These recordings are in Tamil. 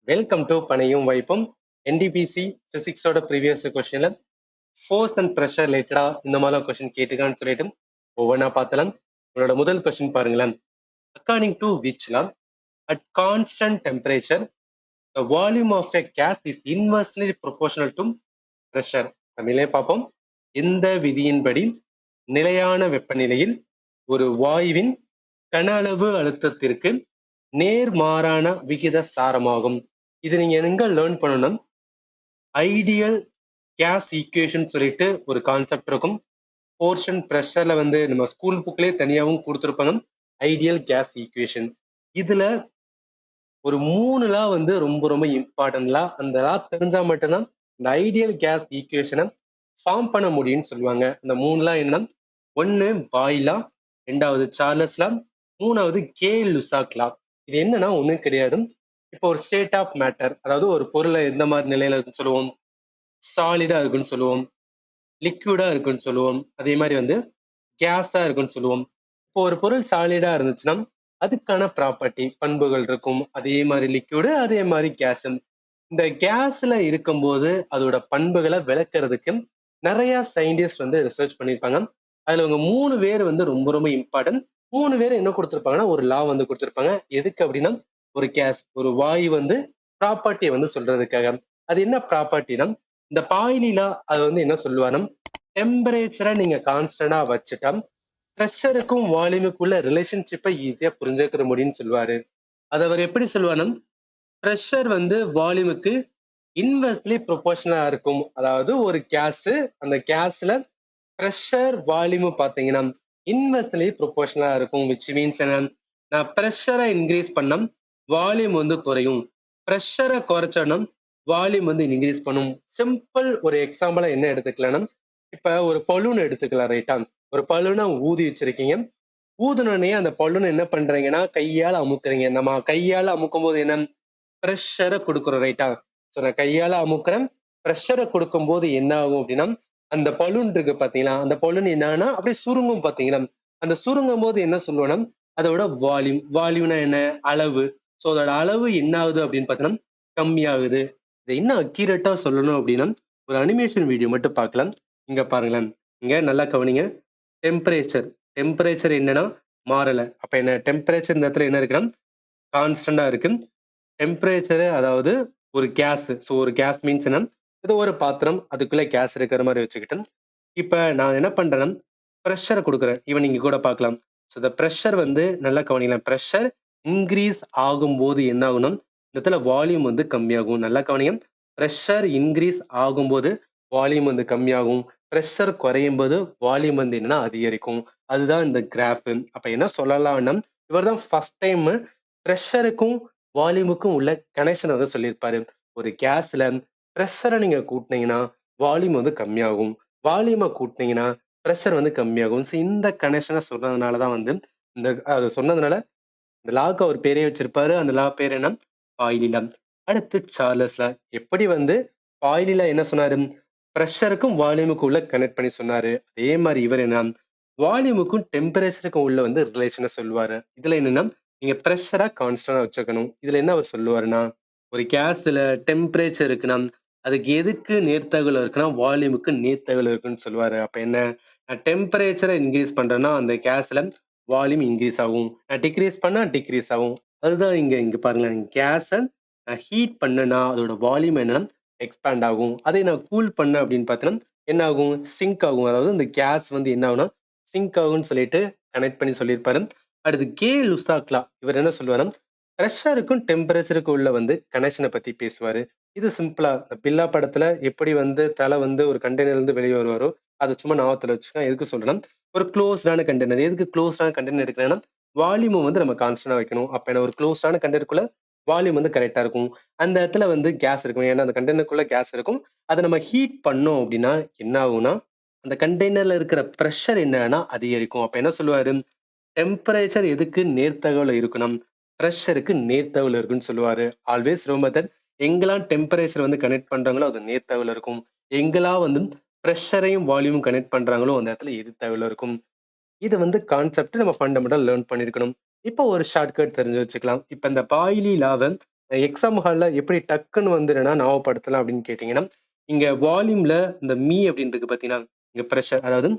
வெல்கம் டு பனையும் வைப்பும். என்டிபிசி பிசிக்ஸோட ப்ரீவியஸ் கொஸ்டின்ல ஃபோர்ஸ் அண்ட் ப்ரெஷர் ரிலேட்டடா இந்த மாதிரி கொஸ்டின் கேட்டுக்கான்னு சொல்லிட்டு ஒவ்வொன்றா பார்த்தலாம். உங்களோட முதல் கொஸ்டின் பாருங்களேன். According to which law at constant temperature the volume of a gas is inversely proportional to pressure. தமிழே பார்ப்போம். இந்த விதியின்படி நிலையான வெப்பநிலையில் ஒரு வாயுவின் கன அளவு அழுத்தத்திற்கு நேர்மாறான விகித சாரமாகும். இது நீங்க எங்க லேர்ன் பண்ணணும், ஐடியல் கேஸ் ஈக்குவேஷன் சொல்லிட்டு ஒரு கான்செப்ட் இருக்கும். போர்ஷன் ப்ரெஷர்ல வந்து நம்ம ஸ்கூல் புக்லயே தனியாகவும் கொடுத்துருப்பாங்க ஐடியல் கேஸ் ஈக்குவேஷன். இதுல ஒரு 3 லா வந்து ரொம்ப ரொம்ப இம்பார்ட்டன்ட் லா. அந்த லா தெரிஞ்சா மட்டும்தான் இந்த ஐடியல் கேஸ் ஈக்குவேஷனை ஃபார்ம் பண்ண முடியும்னு சொல்லுவாங்க. அந்த 3 லா என்ன? 1 பாயில் லா, 2வது சார்லஸ் லா, 3வது கே லுசாக் லா. இது என்னன்னா ஒண்ணும் கிடையாது. இப்போ ஒரு ஸ்டேட் ஆஃப் மேட்டர், அதாவது ஒரு பொருளை எந்த மாதிரி நிலையில இருக்குன்னு சொல்லுவோம், சாலிடா இருக்குன்னு சொல்லுவோம், லிக்விடா இருக்குன்னு சொல்லுவோம், அதே மாதிரி வந்து கேஸா இருக்குன்னு சொல்லுவோம். இப்போ ஒரு பொருள் சாலிடா இருந்துச்சுன்னா அதுக்கான ப்ராப்பர்ட்டி பண்புகள் இருக்கும். அதே மாதிரி லிக்விடு, அதே மாதிரி கேஸ். இந்த கேஸ்ல இருக்கும்போது அதோட பண்புகளை விளக்குறதுக்கு நிறைய சயின்டிஸ்ட் வந்து ரிசர்ச் பண்ணியிருப்பாங்க. அதுல அவங்க 3 பேர் வந்து ரொம்ப ரொம்ப இம்பார்ட்டன்ட். 3 பேர் என்ன கொடுத்திருப்பாங்கன்னா ஒரு லா வந்து கொடுத்திருப்பாங்க. எதுக்கு அப்படின்னா ஒரு கேஸ், ஒரு வாயு வந்து ப்ராப்பர்ட்டியை வந்து சொல்றதுக்காக. அது என்ன ப்ராப்பர்ட்டினா, இந்த பாய்லி லா அது வந்து என்ன சொல்லுவாங்க, டெம்பரேச்சரை நீங்க கான்ஸ்டன்டா வச்சுட்டா ப்ரெஷருக்கும் வால்யூமுக்குள்ள ரிலேஷன்ஷிப்பை ஈஸியா புரிஞ்சுக்கிற முடியும்னு சொல்லுவாரு. அதை அவர் எப்படி சொல்லுவாருன்னா, ப்ரெஷர் வந்து வால்யூமுக்கு இன்வெர்ஸ்லி ப்ரொபோர்ஷனலா இருக்கும். அதாவது ஒரு கேஸ், அந்த கேஸ்ல ப்ரெஷர் வால்யூம் பாத்தீங்கன்னா இன்வெர்ஸ்லி ப்ரொபோர்ஷனலா இருக்கும். விச் மீன்ஸ் என்ன, நான் ப்ரெஷரை இன்க்ரீஸ் பண்ணா வால்யூம் வந்து குறையும், ப்ரெஷரை குறைச்சோன்னா வால்யூம் வந்து இன்க்ரீஸ் பண்ணும். சிம்பிள் ஒரு எக்ஸாம்பிளா என்ன எடுத்துக்கலாம்னா, இப்ப ஒரு பலூன் எடுத்துக்கலாம், ரைட்டா? ஒரு பலூனை ஊதி வச்சிருக்கீங்க. ஊதுனோடனே அந்த பலூனை என்ன பண்றீங்கன்னா கையால அமுக்குறீங்க. நம்ம கையால அமுக்கும் போது என்ன, ப்ரெஷரை கொடுக்குறோம், ரைட்டா? ஸோ நான் கையால அமுக்குறேன். ப்ரெஷரை கொடுக்கும் போது என்ன ஆகும் அப்படின்னா, அந்த பலூன் இருக்கு பாத்தீங்களா, அந்த பலூன் என்னன்னா அப்படியே சுருங்கும் பாத்தீங்கன்னா, அந்த சுருங்கும் போது என்ன சொல்லுவோம்னா அதோட வால்யூம். வால்யூம்னா என்ன, அளவு. ஸோ அதோட அளவு என்ன ஆகுது அப்படின்னு பார்த்தீங்கன்னா கம்மியாகுது. இதை இன்னும் அக்யூரேட்டா சொல்லணும் அப்படின்னா ஒரு அனிமேஷன் வீடியோ மட்டும் பார்க்கலாம். இங்க பாருங்களேன். இங்க நல்லா கவனிங்க. டெம்பரேச்சர், டெம்பரேச்சர் என்னன்னா மாறல. அப்ப என்ன, டெம்பரேச்சர் இந்த இடத்துல என்ன இருக்குன்னா கான்ஸ்டன்டா இருக்கு. டெம்பரேச்சர் அதாவது ஒரு கேஸ். ஸோ ஒரு கேஸ் மீன்ஸ் என்ன, இது ஒரு பாத்திரம், அதுக்குள்ள கேஸ் இருக்கிற மாதிரி வச்சுக்கிட்டு இப்ப நான் என்ன பண்றேன்னா ப்ரெஷரை கொடுக்குறேன். ஈவன் நீங்க கூட பார்க்கலாம். ஸோ இந்த ப்ரெஷர் வந்து நல்லா கவனிக்கலாம். ப்ரெஷர் இன்க்ரீஸ் ஆகும்போது என்ன ஆகும்னா இந்த இடத்துல வால்யூம் வந்து கம்மியாகும். நல்லா கவனிங்க. ப்ரெஷர் இன்க்ரீஸ் ஆகும்போது வால்யூம் வந்து கம்மியாகும். ப்ரெஷர் குறையும் போது வால்யூம் வந்து என்னன்னா அதிகரிக்கும். அதுதான் இந்த கிராஃப். அப்ப என்ன சொல்லலாம்னா, இவர் தான் ஃபர்ஸ்ட் டைம் ப்ரெஷருக்கும் வால்யூமுக்கும் உள்ள கனெக்ஷன் வந்து சொல்லியிருப்பாரு. ஒரு கேஸ்ல ப்ரெஷரை நீங்க கூட்டினீங்கன்னா வால்யூம் வந்து கம்மியாகும், வால்யூமை கூட்டினீங்கன்னா ப்ரெஷர் வந்து கம்மியாகும். ஸோ இந்த கனெக்ஷனை சொல்றதுனால தான் வந்து இந்த அதை சொன்னதுனால இந்த லாக்கு அவர் பேரே வச்சிருப்பாரு. அந்த லா பேர் என்ன, பாய்லி லா. அடுத்து சார்லஸ் லா. எப்படி வந்து பாய்லி லா என்ன சொன்னாரு, ப்ரெஷருக்கும் வால்யூமுக்கும் உள்ள கனெக்ட் பண்ணி சொன்னாரு. அதே மாதிரி இவர் என்ன, வால்யூமுக்கும் டெம்பரேச்சருக்கும் உள்ள வந்து ரிலேஷனை சொல்லுவாரு. இதுல என்னன்னா நீங்க ப்ரெஷரா கான்ஸ்டன்டா வச்சுக்கணும். இதுல என்ன அவர் சொல்லுவாருன்னா, ஒரு கேஸ்ல டெம்பரேச்சர் இருக்குன்னா அதுக்கு எதுக்கு நேர்த்தகவில் இருக்குன்னா வால்யூமுக்கு நேர்த்தகவில் இருக்குன்னு சொல்லுவாரு. அப்ப என்ன, நான் டெம்பரேச்சரை இன்க்ரீஸ் பண்றேன்னா அந்த கேஸ்ல வால்யூம் இன்க்ரீஸ் ஆகும், நான் டிக்ரீஸ் பண்ணா டிக்ரீஸ் ஆகும். அதுதான் இங்க இங்க பாருங்களேன். கேஸை நான் ஹீட் பண்ணனா அதோட வால்யூம் என்னன்னா எக்ஸ்பேண்ட் ஆகும். அதை நான் கூல் பண்ண அப்படின்னு பார்த்தீங்கன்னா என்ன ஆகும், சிங்க் ஆகும். அதாவது இந்த கேஸ் வந்து என்ன ஆகும்னா சிங்க் ஆகும்னு சொல்லிட்டு கனெக்ட் பண்ணி சொல்லியிருப்பாரு. அடுத்து கே லுசாக்லா. இவர் என்ன சொல்லுவாரு, ப்ரெஷருக்கும் டெம்பரேச்சருக்கும் உள்ள வந்து கனெக்ஷனை பத்தி பேசுவாரு. இது சிம்பிளா பில்லா படத்துல எப்படி வந்து தலை வந்து ஒரு கண்டெய்னர்ல இருந்து வெளியே வருவாரோ அதை சும்மா ஞாபகத்துல வச்சுக்கோங்க. எதுக்கு சொல்றேன்னா, ஒரு க்ளோஸ்டான கண்டெய்னர். எதுக்கு க்ளோஸ்டான கண்டெய்னர் எடுக்கிறேன்னா வால்யூம் வந்து நம்ம கான்ஸ்டன்டா வைக்கணும். அப்ப என்ன, ஒரு க்ளோஸ்டான கண்டெய்னருக்குள்ள வால்யூம் வந்து கரெக்டா இருக்கும். அந்த இடத்துல வந்து கேஸ் இருக்கும். ஏன்னா அந்த கண்டெய்னருக்குள்ள கேஸ் இருக்கும். அதை நம்ம ஹீட் பண்ணோம் அப்படின்னா என்ன ஆகும்னா அந்த கண்டெய்னர்ல இருக்கிற ப்ரெஷர் என்னன்னா அதிகரிக்கும். அப்ப என்ன சொல்லுவாரு, டெம்பரேச்சர் எதுக்கு நேர்த்தகவுல இருக்கணும், ப்ரெஷருக்கு நேர்த்தகவுல இருக்குன்னு சொல்லுவாரு. ஆல்வேஸ் ரொம்ப தட் எங்கெல்லாம் டெம்பரேச்சர் வந்து கனெக்ட் பண்றாங்களோ அது நேர்த்தகவுல இருக்கும். எங்கெல்லாம் வந்து ப்ரெஷரையும் வால்யூமும் கனெக்ட் பண்றாங்களோ அந்த இடத்துல எதிர்த்தகவுல இருக்கும். இது வந்து கான்செப்ட் நம்ம ஃபண்டமெண்டல் லேர்ன் பண்ணிருக்கணும். இப்போ ஒரு ஷார்ட்கட் தெரிஞ்சு வச்சுக்கலாம். இப்ப இந்த பாய்லி லாவை எக்ஸாம் ஹால்ல எப்படி டக்குன்னு வந்து என்னன்னா ஞாபகப்படுத்தலாம் அப்படின்னு கேட்டீங்கன்னா, இங்க வால்யூம்ல இந்த மீ அப்படின்னு இருக்கு பார்த்தீங்கன்னா, இங்க பிரஷர் அதாவது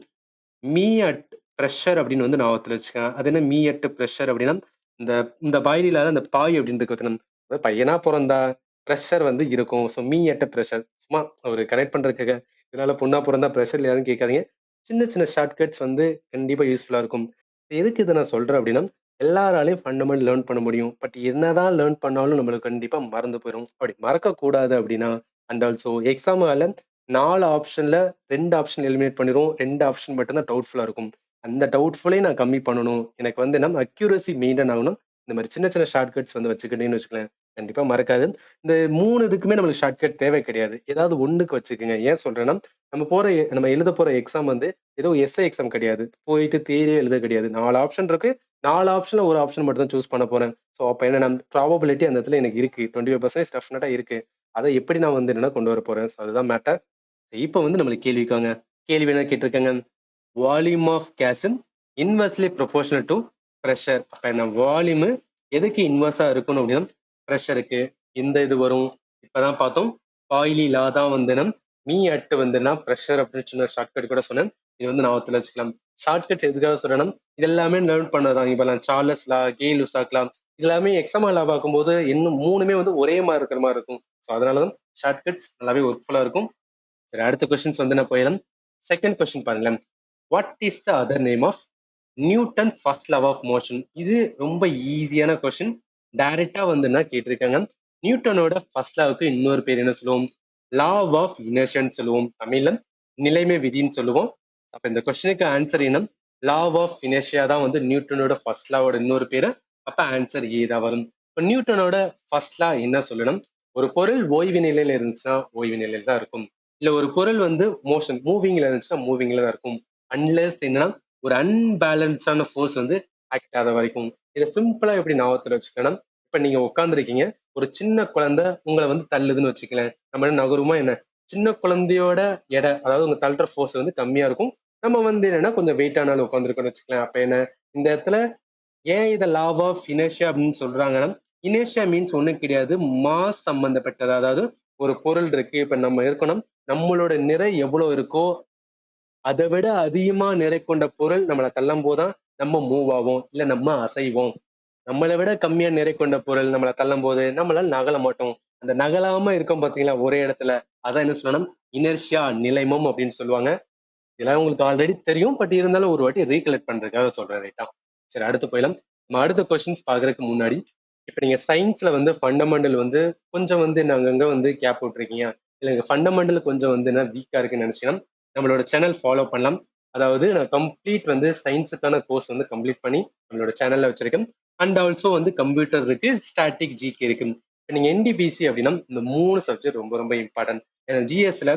மீ அட் பிரஷர் அப்படின்னு வந்து ஞாபகத்துல வச்சுக்கங்க. அது என்ன மீ அட் பிரஷர் அப்படின்னா, இந்த இந்த பாய்லில அந்த பாய் அப்படின்னு இருக்கு பார்த்தீங்கன்னா, அதாவது பையனா பொறந்தா பிரஷர் வந்து இருக்கும். ஸோ மீ அட் பிரஷர் சும்மா ஒரு கனெக்ட் பண்றதுக்காக. இதனால பொண்ணா பொறந்தா பிரஷர் இல்லையான்னு கேட்காதீங்க. சின்ன சின்ன ஷார்ட்கட்ஸ் வந்து கண்டிப்பா யூஸ்ஃபுல்லா இருக்கும். எதுக்கு இத நான் சொல்றேன் அப்படின்னா, எல்லாராலயும் ஃபண்டமெண்டல் லேர்ன் பண்ண முடியும். பட் என்னதான் லேர்ன் பண்ணாலும் நம்மளுக்கு கண்டிப்பா மறந்து போயிரும். அப்படி மறக்கக்கூடாது அப்படின்னா, அண்ட் ஆல்சோ எக்ஸாம் ஹால்ல 4 ஆப்ஷன்ல 2 ஆப்ஷன் எலிமினேட் பண்ணிருவோம். 2 ஆப்ஷன் மட்டும் தான் டவுட்ஃபுல்லா இருக்கும். அந்த டவுட்ஃபுல்லையும் நான் கம்மி பண்ணணும். எனக்கு வந்து நம்ம அக்யூரசி மெயின்டெயின் ஆகணும். இந்த மாரி சின்ன சின்ன ஷார்ட்கட்ஸ் வந்து வச்சுக்கிட்டீங்கன்னு வச்சுக்கோங்களேன், கண்டிப்பா மறக்காது. இந்த 3 இதுக்குமே நம்மளுக்கு ஷார்ட்கட் தேவை கிடையாது. ஏதாவது 1க்கு வச்சுக்கங்க. ஏன் சொல்றேன்னா, நம்ம எழுத போற எக்ஸாம் வந்து ஏதோ எஸ்ஏ எக்ஸாம் கிடையாது. போயிட்டு தியரியே எழுத கிடையாது. 4 ஆப்ஷன் இருக்கு. 4 ஆப்ஷன்ல 1 ஆப்ஷன் மட்டும் தான் சூஸ் பண்ண போறேன். ஸோ அப்ப என்னன்னா ப்ராபபிலிட்டி அந்த இடத்துல எனக்கு இருக்கு. 25% டெஃபினட்டா இருக்கு. அத எப்படி நான் வந்து என்னன்னா கொண்டு வரப்போறேன். ஸோ அதுதான் மேட்டர். இப்ப வந்து நம்மளுக்கு கேள்விக்கு வாங்க. கேள்வி என்ன கேட்டிருக்காங்க? Volume of gas inversely proportional to pressure. அப்ப என்ன வால்யூம் எதுக்கு இன்வெர்ஸா இருக்கணும் அப்படின்னா பிரஷருக்கு. இந்த இது வரும். இப்பதான் பார்த்தோம். பாய்லி லா தான் வந்து மீ அட் வந்துன்னா பிரஷர் அப்படின்னு சொன்ன ஷார்ட்கட் கூட சொன்னேன். இது வந்து ஞாபகத்துல வச்சுக்கலாம். ஷார்ட்கட்ஸ் எதுக்காக சொல்றேன்னா இது எல்லாமே லேர்ன் பண்ணதான். இப்ப நான் சார்லஸ் லா, கே லுசாக் லா இது எல்லாமே எக்ஸாம் லா பார்க்கும்போது இன்னும் 3மே வந்து ஒரே மாதிரி இருக்கிற மாதிரி இருக்கும். ஸோ அதனாலதான் ஷார்ட்கட்ஸ் நல்லாவே ஒர்க்ஃபுல்லா இருக்கும். சரி, அடுத்த கொஸ்டின்ஸ் வந்து நான் போயிடலாம். செகண்ட் கொஸ்டின் பாருங்களேன். What is the other name of Newton first law of motion? இது ரொம்ப ஈஸியான கொஸ்டின். டைரக்டா வந்து என்ன கேட்டிருக்காங்க, நியூட்டனோட ஃபர்ஸ்ட் லாவுக்கு இன்னொரு பேர் என்ன சொல்லுவோம்? லா ஆஃப் இனர்ஷியான்னு சொல்லுவோம். தமிழ்ல நிலைமை விதின்னு சொல்லுவோம். அப்ப இந்த கொஸ்டினுக்கு ஆன்சர் என்ன? லா ஆஃப் இனர்ஷியா தான் வந்து நியூட்டனோட ஃபர்ஸ்ட் லாவோட இன்னொரு பேரு. அப்ப ஆன்சர் ஏ தான் வரும். இப்போ நியூட்டனோட ஃபர்ஸ்ட் லா என்ன சொல்லணும்? ஒரு பொருள் ஓய்வு நிலையில இருந்துச்சுன்னா ஓய்வு நிலையில தான் இருக்கும். இல்ல ஒரு பொருள் வந்து மோஷன் மூவிங்ல இருந்துச்சுன்னா மூவிங்ல தான் இருக்கும். அன்லெஸ் என்னன்னா ஒரு அன்பேலன்ஸான ஃபோர்ஸ் வந்து ஆக்ட் ஆகிற வரைக்கும். இதை சிம்பிளா எப்படி ஞாபகத்துல வச்சுக்கணும்? இப்ப நீங்க உட்காந்துருக்கீங்க, ஒரு சின்ன குழந்தை உங்களை வந்து தள்ளுதுன்னு வச்சுக்கலாம். நம்ம என்ன நகருமா என்ன? சின்ன குழந்தையோட எடை, அதாவது உங்க தள்ளுற ஃபோர்ஸ் வந்து கம்மியா இருக்கும். நம்ம வந்து என்னன்னா கொஞ்சம் வெயிட்டானாலும் உட்காந்துருக்கோம்னு வச்சுக்கலாம். அப்ப என்ன இந்த இடத்துல ஏன் இதை லா ஆஃப் இனர்ஷியா அப்படின்னு சொல்றாங்கன்னா, இனர்ஷியா மீன்ஸ் ஒண்ணும் கிடையாது, மாஸ் சம்பந்தப்பட்டது. அதாவது ஒரு பொருள் இருக்கு, இப்ப நம்ம இருக்கணும், நம்மளோட நிறை எவ்வளவு இருக்கோ அதை விட அதிகமா நிறை கொண்ட பொருள் நம்மளை தள்ளும் போதுதான் நம்ம மூவ் ஆவோம், இல்ல நம்ம அசைவோம். நம்மளை விட கம்மியா நிறை கொண்ட பொருள் நம்மளை தள்ளும் போது நம்மளால நகல மாட்டோம். அந்த நகலாம இருக்கும் பாத்தீங்களா ஒரே இடத்துல, அதான் என்ன சொல்லணும்? இனர்ஷியா, நிலைமம் அப்படின்னு சொல்லுவாங்க. இதெல்லாம் உங்களுக்கு ஆல்ரெடி தெரியும், பட் இருந்தாலும் ஒரு வாட்டி ரீகலெக்ட் பண்றதுக்காக சொல்றேன், ரைட்டா? சரி, அடுத்து போயிடலாம். நம்ம அடுத்த கொஸ்டின்ஸ் பாக்குறதுக்கு முன்னாடி, இப்ப நீங்க சயின்ஸ்ல வந்து ஃபண்டமெண்டல் வந்து கொஞ்சம் வந்து அங்கங்க வந்து கேப் விட்டுருக்கீங்க, இல்ல எங்க ஃபண்டமெண்டல் கொஞ்சம் வந்து என்ன வீக்கா இருக்குன்னு நினைச்சீங்கன்னா நம்மளோட சேனல் ஃபாலோ பண்ணலாம். அதாவது நான் கம்ப்ளீட் வந்து சயின்ஸுக்கான கோர்ஸ் வந்து கம்ப்ளீட் பண்ணி நம்மளோட சேனல்ல வச்சிருக்கேன். அண்ட் ஆல்சோ வந்து கம்ப்யூட்டர் இருக்கு, ஸ்டாட்டிக் ஜிகே இருக்கு. இப்போ நீங்க என்டிபிசி அப்படின்னா இந்த 3 சப்ஜெக்ட் ரொம்ப ரொம்ப இம்பார்ட்டன்ட். ஏன்னா ஜிஎஸ்ல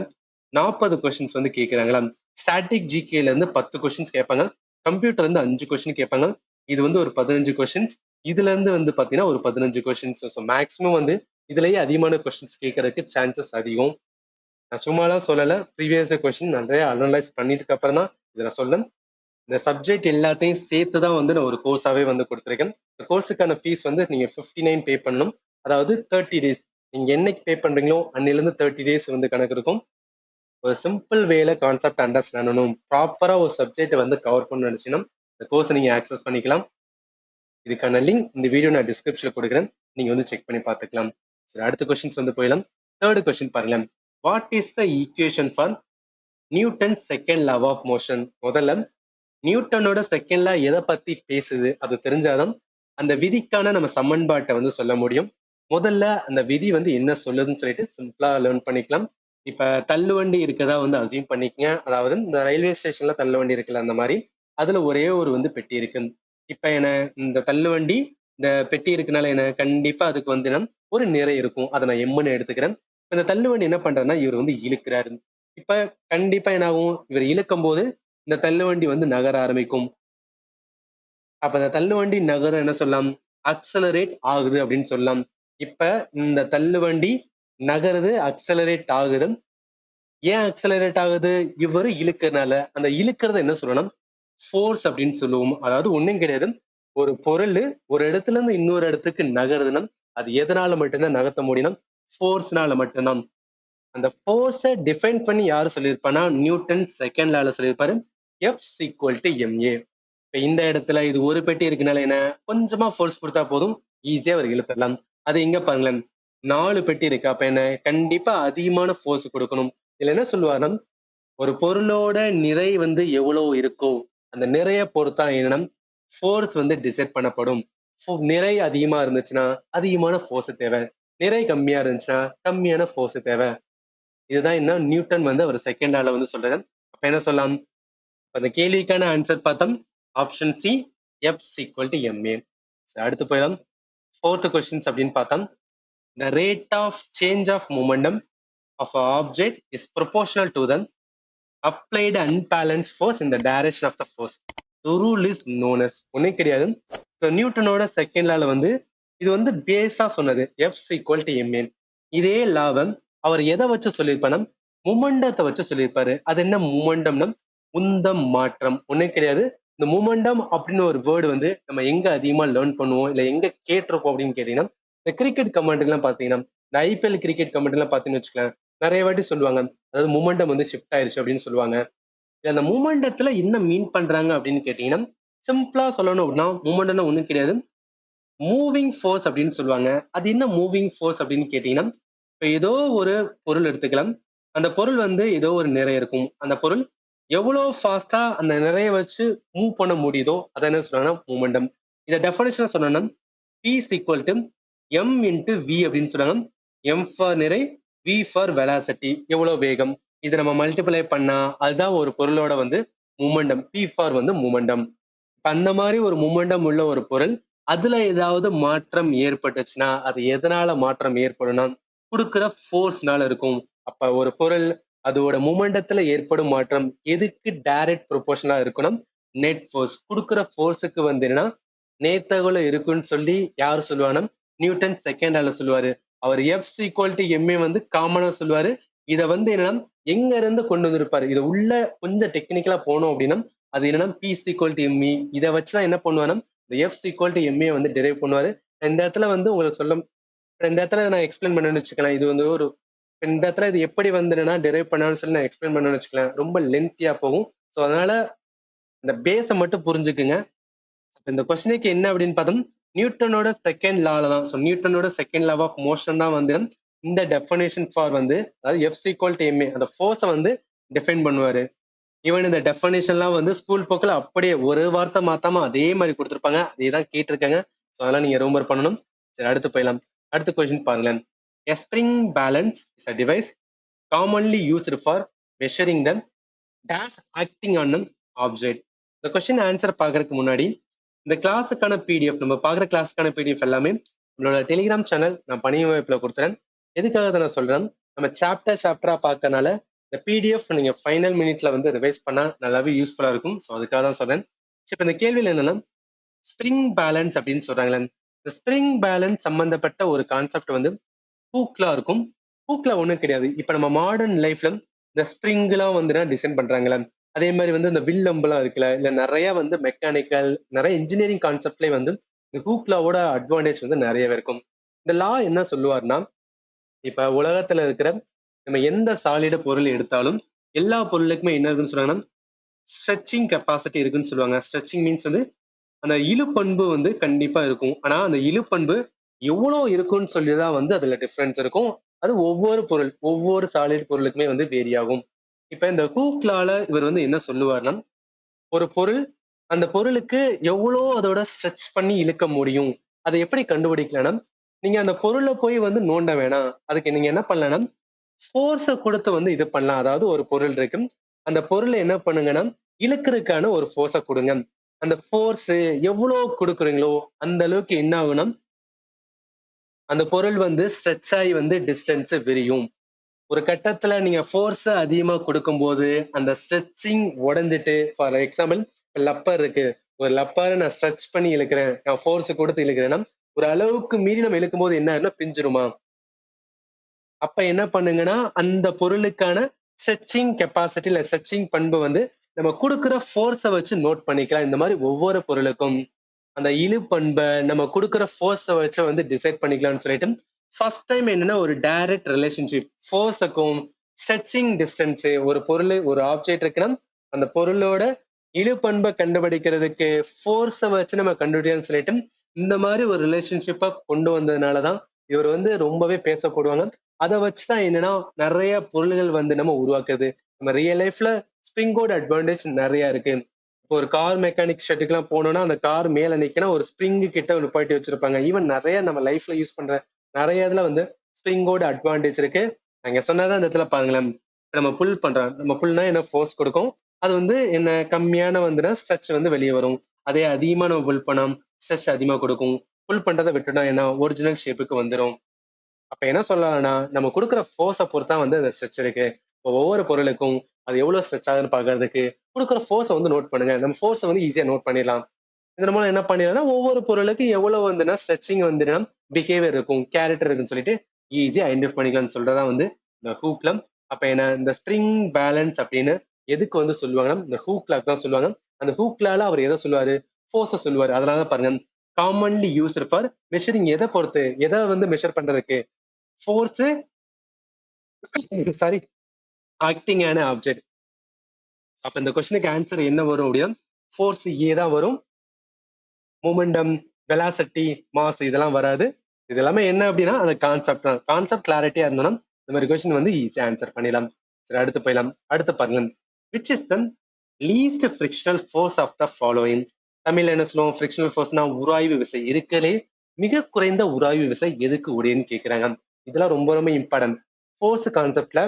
40 கொஸ்டின்ஸ் வந்து கேட்குறாங்களா, ஸ்டாட்டிக் ஜிகேல இருந்து 10 கொஸ்டின்ஸ் கேட்பாங்க, கம்ப்யூட்டர் இருந்து 5 கொஸ்டின் கேட்பாங்க. இது வந்து ஒரு 15 கொஸ்டின்ஸ். இதுல இருந்து வந்து பாத்தீங்கன்னா ஒரு 15 கொஸ்டின்ஸ். ஸோ மேக்ஸிமம் வந்து இதுலயே அதிகமான கொஸ்டின்ஸ் கேட்கறதுக்கு சான்சஸ் அதிகம். நான் சும்மாலாம் சொல்லல. ப்ரீவியஸ் கொஸ்டின் நிறைய அனலைஸ் பண்ணிட்டு அப்புறம் தான் இதை நான் சொல்லேன். இந்த சப்ஜெக்ட் எல்லாத்தையும் சேர்த்து தான் வந்து நான் ஒரு கோர்ஸாவே வந்து கொடுத்துருக்கேன். இந்த கோர்ஸுக்கான ஃபீஸ் வந்து நீங்க 59 பே பண்ணணும். அதாவது 30 டேஸ். நீங்க என்னைக்கு பே பண்றீங்களோ அன்னிலிருந்து 30 டேஸ் வந்து கணக்கு இருக்கும். ஒரு சிம்பிள் வேல கான்செப்ட் அண்டர்ஸ்டாண்ட் பண்ணணும், ப்ராப்பரா ஒரு சப்ஜெக்ட் வந்து கவர் பண்ணணும்னு நினைச்சீங்கன்னா இந்த கோர்ஸ் நீங்க ஆக்சஸ் பண்ணிக்கலாம். இதுக்கான லிங்க் இந்த வீடியோ நான் டிஸ்கிரிப்ஷன்ல கொடுக்குறேன். நீங்க வந்து செக் பண்ணி பார்த்துக்கலாம். சரி, அடுத்த கொஸ்டின்ஸ் வந்து போயிடலாம். தேர்ட் கொஸ்டின் பாருங்க. What is the equation for Newton second law of motion? முதல்ல நியூட்டனோட செகண்ட் லா எதை பத்தி பேசுது அது தெரிஞ்சாதான் அந்த விதிக்கான நம்ம சமன்பாட்டை வந்து சொல்ல முடியும். முதல்ல அந்த விதி வந்து என்ன சொல்லுதுன்னு சொல்லிட்டு சிம்பிளா லேர்ன் பண்ணிக்கலாம். இப்ப தள்ளுவண்டி இருக்கதா வந்து அசியூம் பண்ணிக்கங்க. அதாவது இந்த ரயில்வே ஸ்டேஷன்ல தள்ளுவண்டி இருக்குல்ல, அந்த மாதிரி அதுல ஒரே ஒரு வந்து பெட்டி இருக்கு. இப்ப என்ன இந்த தள்ளுவண்டி இந்த பெட்டி இருக்கனால என்ன கண்டிப்பா அதுக்கு வந்து என்ன ஒரு நிறை இருக்கும். அதை நான் எம்முன்னு எடுத்துக்கிறேன். இந்த தள்ளுவண்டி என்ன பண்றேன்னா இவர் வந்து இழுக்கிறாரு. இப்ப கண்டிப்பா என்ன ஆகும்? இவர் இழுக்கும் போது இந்த தள்ளுவண்டி வந்து நகர ஆரம்பிக்கும். அப்ப இந்த தள்ளுவண்டி நகர என்ன சொல்லலாம்? அக்சலரேட் ஆகுது அப்படின்னு சொல்லலாம். இப்ப இந்த தள்ளுவண்டி நகருது, அக்சலரேட் ஆகுது. ஏன் அக்சலரேட் ஆகுது? இவரு இழுக்கிறதுனால. அந்த இழுக்கிறத என்ன சொல்லணும்? ஃபோர்ஸ் அப்படின்னு சொல்லுவோம். அதாவது ஒண்ணும் கிடையாது, ஒரு பொருள் ஒரு இடத்துல இருந்து இன்னொரு இடத்துக்கு நகருதுன்னா அது எதனால மட்டும்தான் நகர்த்த முடியும்? ஃபோர்ஸ்னால மட்டும்தான். அந்த ஃபோர்ஸை டிஃபைன் பண்ணி யாரு சொல்லியிருப்பானா, நியூட்டன் செகண்ட் லால சொல்லியிருப்பாரு. F = ma. இப்ப இந்த இடத்துல இது ஒரு பெட்டி இருக்குனால என்ன, கொஞ்சமா ஃபோர்ஸ் கொடுத்தா போதும், ஈஸியா அவர் இழுத்துடலாம். அது இங்க பாருங்களேன், 4 பெட்டி இருக்கு. அப்ப என்ன, கண்டிப்பா அதிகமான ஃபோர்ஸ் கொடுக்கணும். இதுல என்ன சொல்லுவாருன்னா, ஒரு பொருளோட நிறை வந்து எவ்வளவு இருக்கோ அந்த நிறைய பொறுத்தா என்னன்னா ஃபோர்ஸ் வந்து டிசைட் பண்ணப்படும். நிறை அதிகமா இருந்துச்சுன்னா அதிகமான ஃபோர்ஸ் தேவை, நிறை கம்மியா இருந்துச்சுன்னா கம்மியான ஃபோர்ஸ் தேவை. இதுதான் என்ன நியூட்டன் வந்து ஒரு செகண்ட் லால வந்து சொல்றாரு. அப்ப என்ன சொல்லலாம், அந்த கேள்விக்கான ஆன்சர் பார்த்தோம், ஆப்ஷன் சி, F = ma. அடுத்து போயிடலாம். ஃபோர்த் கொஸ்டின்ஸ் அப்படின்னு பார்த்தோம். The rate of change of momentum of an object is proportional to the applied unbalanced force in the direction of the force. The rule is known as ஒன்னே கிடையாது. இப்போ நியூட்டனோட செகண்ட் லால வந்து இது வந்து பேஸா சொன்னது F = ma. இதே லாவை அவர் எதை வச்சு சொல்லியிருப்பாரு, மொமெண்டத்தை வச்சு சொல்லியிருப்பாரு. அது என்ன மொமெண்டம்னா, உந்தம் மாற்றம். ஒன்னே கிடையாது. இந்த மொமெண்டம் அப்படின்னு ஒரு வேர்டு வந்து நம்ம எங்க அதிகமா லேர்ன் பண்ணுவோம், இல்ல எங்க கேட்டிருப்போம் அப்படின்னு கேட்டீங்கன்னா, இந்த கிரிக்கெட் கமெண்ட் எல்லாம் பாத்தீங்கன்னா, இந்த IPL கிரிக்கெட் கமெண்ட் எல்லாம் பாத்தீங்கன்னு வச்சுக்கலாம், நிறைய வாட்டி சொல்லுவாங்க, அதாவது மொமெண்டம் வந்து ஷிஃப்ட் ஆயிருச்சு அப்படின்னு சொல்லுவாங்க. அந்த மூமெண்டத்துல என்ன மீன் பண்றாங்க அப்படின்னு கேட்டீங்கன்னா, சிம்பிளா சொல்லணும் அப்படின்னா மூமெண்ட்னா ஒண்ணும் கிடையாது, மூவிங் ஃபோர்ஸ் அப்படின்னு சொல்லுவாங்க. அது என்ன மூவிங் ஃபோர்ஸ் அப்படின்னு கேட்டீங்கன்னா, இப்போ ஏதோ ஒரு பொருள் எடுத்துக்கலாம். அந்த பொருள் வந்து ஏதோ ஒரு நிறை இருக்கும். அந்த பொருள் எவ்வளவு ஃபாஸ்டா அந்த நிறைய வச்சு மூவ் பண்ண முடியுதோ அதை என்ன சொல்றாங்கன்னா மூமெண்டம். இதை டெஃபனிஷன் சொன்னா P = m × v அப்படின்னு சொல்றாங்க. m ஃபார் நிறை, v ஃபார் வெலாசிட்டி, எவ்வளவு வேகம். இதை நம்ம மல்டிப்ளை பண்ணா அதுதான் ஒரு பொருளோட வந்து மூமெண்டம். P ஃபார் வந்து மூமெண்டம். அந்த மாதிரி ஒரு மூமெண்டம் உள்ள ஒரு பொருள், அதுல ஏதாவது மாற்றம் ஏற்பட்டுச்சுன்னா அது எதனால மாற்றம் ஏற்படும்னா கொடுக்கிற ஃபோர்ஸ்னால இருக்கும். அப்ப ஒரு பொருள் அதோட மூமெண்டத்துல ஏற்படும் மாற்றம் எதுக்கு டைரக்ட் ப்ரொபோர்ஷனலா இருக்கணும், நெட் ஃபோர்ஸ். கொடுக்கிற ஃபோர்ஸுக்கு வந்து என்னன்னா நேர்த்தகவுல இருக்குன்னு சொல்லி யாரு சொல்லுவானா, நியூட்டன் செகண்ட் லால சொல்லுவாரு. அவர் F = ma வந்து காமனா சொல்லுவாரு. இதை வந்து என்னன்னா எங்க இருந்து கொண்டு வந்திருப்பாரு, இதை உள்ள கொஞ்சம் டெக்னிக்கலா போனோம் அப்படின்னா அது என்னன்னா P = me. இதை வச்சுதான் என்ன பண்ணுவானா, இந்த F = ma வந்து டெரைவ் பண்ணுவாரு. இந்த இடத்துல வந்து உங்களுக்கு சொல்ல, இந்த இடத்துல நான் எக்ஸ்பிளைன் பண்ணணும்னு வச்சுக்கலாம். இது வந்து ஒரு இந்த இடத்துல இது எப்படி வந்து என்னன்னா டெரைவ் பண்ணான்னு சொல்லி நான் எக்ஸ்பிளைன் பண்ணணும்னு வச்சுக்கலாம், ரொம்ப லென்த்தியா போகும். ஸோ அதனால இந்த பேஸை மட்டும் புரிஞ்சுக்குங்க. இந்த கொஸ்டினுக்கு என்ன அப்படின்னு பார்த்தோம், நியூட்டனோட செகண்ட் லால தான். ஸோ நியூட்டனோட செகண்ட் லா ஆஃப் மோஷன் தான் வந்து இந்த டெஃபனேஷன் ஃபார் வந்து, அதாவது F = ma அந்த ஃபோர்ஸை வந்து டிஃபைன் பண்ணுவாரு. ஈவன் இந்த டெஃபனேஷன்லாம் வந்து ஸ்கூல் போக்கில் அப்படியே ஒரு வார்த்தை மாத்தாம அதே மாதிரி கொடுத்துருப்பாங்க, அதே தான் கேட்டிருக்காங்க. ஸோ அதெல்லாம் நீங்க ரொம்ப பண்ணணும். சரி, அடுத்து போயிடலாம். அடுத்த கொஸ்டின் பாருங்களேன். A spring balance is a device commonly used for measuring the dash acting on an object. இந்த கொஸ்டின் ஆன்சர் பார்க்கறதுக்கு முன்னாடி இந்த கிளாஸுக்கான பிடிஎஃப், நம்ம பார்க்குற கிளாஸுக்கான பிடிஎஃப் எல்லாமே நம்மளோட டெலிகிராம் சேனல் நான் பணி அமைப்பில் கொடுத்துறேன். எதுக்காக தான் நான் சொல்றேன், நம்ம சாப்டரா பார்க்கறனால இந்த பிடிஎஃப் நீங்க ஃபைனல் மினிட்ல வந்து ரிவைஸ் பண்ணா நல்லாவே யூஸ்ஃபுல்லா இருக்கும். ஸோ அதுக்காக தான் சொல்றேன். இப்போ இந்த கேள்வியில் என்னன்னா, ஸ்ப்ரிங் பேலன்ஸ் அப்படின்னு சொல்றாங்களே, இந்த ஸ்ப்ரிங் பேலன்ஸ் சம்பந்தப்பட்ட ஒரு கான்செப்ட் வந்து ஹூக்லா இருக்கும். ஹூக்ல ஒன்றும் கிடையாது. இப்போ நம்ம மாடர்ன் லைஃப்ல இந்த ஸ்ப்ரிங்லாம் வந்து டிசைன் பண்றாங்களே, அதே மாதிரி வந்து இந்த வில்லம்பெல்லாம் இருக்குல்ல, இல்ல நிறைய வந்து மெக்கானிக்கல் நிறைய இன்ஜினியரிங் கான்செப்ட்லேயே வந்து இந்த ஹூக்லாவோட அட்வான்டேஜ் வந்து நிறையவே இருக்கும். இந்த லா என்ன சொல்லுவார்னா, இப்ப உலகத்துல இருக்கிற நம்ம எந்த சாலிட பொருள் எடுத்தாலும் எல்லா பொருளுக்குமே என்ன இருக்குன்னு சொல்றாங்கன்னா ஸ்ட்ரெச்சிங் கெப்பாசிட்டி இருக்குன்னு சொல்லுவாங்க. ஸ்ட்ரெச்சிங் மீன்ஸ் வந்து அந்த இழுப்பண்பு வந்து கண்டிப்பா இருக்கும். ஆனா அந்த இழுப்பண்பு எவ்வளவு இருக்குன்னு சொல்லிதான் வந்து அதுல டிஃபரன்ஸ் இருக்கும். அது ஒவ்வொரு பொருள், ஒவ்வொரு சாலிட் பொருளுக்குமே வந்து வேரி ஆகும். இப்ப இந்த ஹூக்லால இவர் வந்து என்ன சொல்லுவார்னா, ஒரு பொருள் அந்த பொருளுக்கு எவ்வளோ அதோட ஸ்ட்ரெச் பண்ணி இழுக்க முடியும், அதை எப்படி கண்டுபிடிக்கலன்னா, நீங்க அந்த பொருளை போய் வந்து நோண்ட வேணாம். அதுக்கு நீங்க என்ன பண்ணலாம், ஃபோர்ஸை கொடுத்து வந்து இது பண்ணலாம். அதாவது ஒரு பொருள் இருக்கு, அந்த பொருளை என்ன பண்ணுங்கன்னா இழுக்கிறதுக்கான ஒரு ஃபோர்ஸை கொடுங்க. அந்த ஃபோர்ஸ் எவ்வளவு கொடுக்குறீங்களோ அந்த அளவுக்கு என்ன ஆகும்னா அந்த பொருள் வந்து ஸ்ட்ரெச் ஆகி வந்து டிஸ்டன்ஸ் விரியும். ஒரு கட்டத்துல நீங்க ஃபோர்ஸ் அதிகமா கொடுக்கும்போது அந்த ஸ்ட்ரெச்சிங் உடைஞ்சிட்டு, ஃபார் எக்ஸாம்பிள் லப்பர் இருக்கு, ஒரு லப்பரை நான் ஸ்ட்ரெச் பண்ணி இழுக்கிறேன், நான் ஃபோர்ஸ் கொடுத்து இழுக்கிறேன்னா ஒரு அளவுக்கு மீறி நம்ம இழுக்கும் போது என்ன ஆகும்னா பிஞ்சிருமா. அப்ப என்ன பண்ணுங்கன்னா அந்த பொருளுக்கான ஸ்ட்ரெச்சிங் கெப்பாசிட்டி இல்ல ஸ்ட்ரெச்சிங் பண்பு வந்து நம்ம கொடுக்குற ஃபோர்ஸை வச்சு நோட் பண்ணிக்கலாம். இந்த மாதிரி ஒவ்வொரு பொருளுக்கும் அந்த இழு பண்பை நம்ம கொடுக்குற ஃபோர்ஸை வச்சு வந்து டிசைட் பண்ணிக்கலாம்னு சொல்லிட்டு ஃபர்ஸ்ட் டைம் என்னன்னா ஒரு டைரக்ட் ரிலேஷன்ஷிப் ஃபோர்ஸுக்கும் ஸ்ட்ரெச்சிங் டிஸ்டன்ஸ், ஒரு பொருள் ஒரு ஆப்ஜெக்ட் இருக்குன்னா அந்த பொருளோட இழு பண்பை கண்டுபிடிக்கிறதுக்கு ஃபோர்ஸை வச்சு நம்ம கண்டுபிடிக்கலாம்னு சொல்லிட்டு இந்த மாதிரி ஒரு ரிலேஷன்ஷிப்பை கொண்டு வந்ததுனாலதான் இவர் வந்து ரொம்பவே பேசப்படுவாங்க. அதை வச்சுதான் என்னன்னா நிறைய பொருள்கள் வந்து நம்ம உருவாக்குது. நம்ம ரியல் லைஃப்ல ஸ்ப்ரிங்கோட அட்வான்டேஜ் நிறைய இருக்கு. இப்போ ஒரு கார் மெக்கானிக் ஷெட்டுக்கு எல்லாம் போனோம்னா அந்த கார் மேல நிக்கணும் ஒரு ஸ்ப்ரிங் கிட்ட ஒரு நிப்பாட்டி வச்சிருப்பாங்க. ஈவன் நிறைய நம்ம லைஃப்ல யூஸ் பண்ற நிறைய இதுல வந்து ஸ்ப்ரிங்கோட அட்வான்டேஜ் இருக்கு. நாங்க சொன்னதான் இந்த இடத்துல பாருங்களேன். நம்ம புல் பண்றோம், நம்ம புல்னா என்ன ஃபோர்ஸ் கொடுக்கும், அது வந்து என்ன கம்மியான வந்துன்னா ஸ்ட்ரெச் வந்து வெளியே வரும். அதே அதிகமா நம்ம புல் பண்ணோம் ஸ்ட்ரெச் அதிகமா கொடுக்கும். புல் பண்றதை விட்டுட்டா என்ன ஒரிஜினல் ஷேப்புக்கு வந்துடும். அப்ப என்ன சொல்லலாம்னா நம்ம கொடுக்குற ஃபோர்ஸை பொறுத்தா வந்து அந்த ஸ்ட்ரெச் இருக்கு. இப்போ ஒவ்வொரு பொருளுக்கும் அது எவ்வளவு ஸ்ட்ரெச் ஆகுதுன்னு பாக்குறதுக்கு கொடுக்குற ஃபோர்ஸை வந்து நோட் பண்ணுங்க. நம்ம ஃபோர்ஸை வந்து ஈஸியா நோட் பண்ணிடலாம். இதன் மூலம் என்ன பண்ணிடலாம்னா ஒவ்வொரு பொருளுக்கு எவ்வளவு வந்துன்னா ஸ்ட்ரெச்சிங் வந்துன்னா பிஹேவியர் இருக்கும், கேரக்டர் இருக்குன்னு சொல்லிட்டு ஈஸியா ஐடென்டிஃபை பண்ணிக்கலாம்னு சொல்றதா வந்து இந்த ஹூக்லம். அப்ப என்ன இந்த ஸ்ப்ரிங் பேலன்ஸ் அப்படின்னு எதுக்கு வந்து சொல்லுவாங்கன்னா இந்த ஹூக்லாக் தான் சொல்லுவாங்க. அந்த ஹூக்லால அவர் எதை சொல்லுவாரு, ஃபோர்ஸை சொல்லுவாரு. அதனால பாருங்க காமன்லி யூஸ்டு ஃபார் மெஷரிங், எதை பொறுத்து எதை வந்து மெஷர் பண்றதுக்கு ஃபோர்ஸ் சாரி ஆக்டிங் ஆன ஆப்ஜெக்ட். அப்ப இந்த கொஸ்டினுக்கு ஆன்சர் என்ன வரும் அப்படின்னா ஃபோர்ஸ் ஏ தான் வரும். மொமெண்டம், வெலாசிட்டி, மாஸ் இதெல்லாம் வராது. இது எல்லாமே என்ன அப்படின்னா அந்த கான்செப்ட் தான். கான்செப்ட் கிளாரிட்டியா இருந்தோம்னா இந்த மாதிரி கொஸ்டின் வந்து ஈஸியா ஆன்சர் பண்ணிடலாம். சரி அடுத்து போயிடலாம். அடுத்து பாருங்க, which is the least frictional force of the following. தமிழ்ல என்ன சொல்லுவோம், ஃப்ரிக்ஷனல் ஃபோர்ஸ்னா உராய்வு விசை. இருக்கலே மிக குறைந்த உராய்வு விசை எதுக்கு உடையன்னு கேட்கிறாங்க. இதெல்லாம் ரொம்ப ரொம்ப இம்பார்ட்டன்ட். ஃபோர்ஸ் கான்செப்ட்ல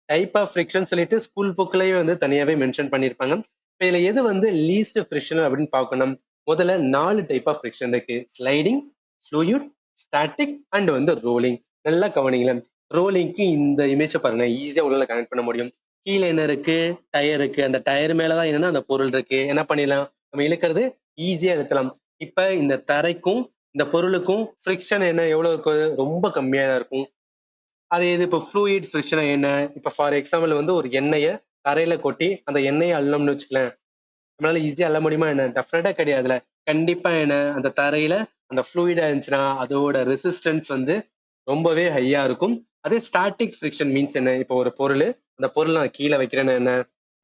டைப் ஆஃப் ஃப்ரிக்ஷன் சொல்லிட்டு ஸ்கூல் புக்லயே வந்து தனியாவே மென்ஷன் பண்ணியிருப்பாங்க. இதுல எது வந்து லீஸ்ட் ஃப்ரிக்ஷனல் அப்படின்னு பார்க்கணும். முதல்ல 4 டைப் ஆஃப் ஃப்ரிக்ஷன் இருக்கு. ஸ்லைடிங், ஃப்ளூயிட், ஸ்டாட்டிக் அண்ட் வந்து ரோலிங். நல்லா கவனிங்களேன். ரோலிங்க்கு இந்த இமேஜை பாருங்க, ஈஸியா உள்ள கனெக்ட் பண்ண முடியும். கீழே என்ன இருக்கு, டயர் இருக்கு. அந்த டயர் மேலதான் என்னன்னா அந்த பொருள் இருக்கு. என்ன பண்ணிடலாம், நம்ம இழுக்கிறது ஈஸியா இழுத்தலாம். இப்ப இந்த தரைக்கும் இந்த பொருளுக்கும் ஃப்ரிக்ஷன் என்ன எவ்வளவு இருக்கும், ரொம்ப கம்மியா தான் இருக்கும். அதே இது இப்போ ஃப்ளூயிட் ஃப்ரிக்ஷன் என்ன, இப்ப ஃபார் எக்ஸாம்பிள் வந்து ஒரு எண்ணெயை தரையில கொட்டி அந்த எண்ணெயை அள்ளணும்னு வச்சுக்கலாம், நம்மளால ஈஸியா அள்ள முடியுமா என்ன, டெஃபினட்டா கிடையாதுல. கண்டிப்பா என்ன அந்த தரையில அந்த ஃப்ளூயிடா இருந்துச்சுன்னா அதோட ரெசிஸ்டன்ஸ் வந்து ரொம்பவே ஹையா இருக்கும். அதே ஸ்டாட்டிக் ஃப்ரிக்ஷன் மீன்ஸ் என்ன, இப்போ ஒரு பொருள், அந்த பொருள் நான் கீழே வைக்கிறேன்னு என்ன,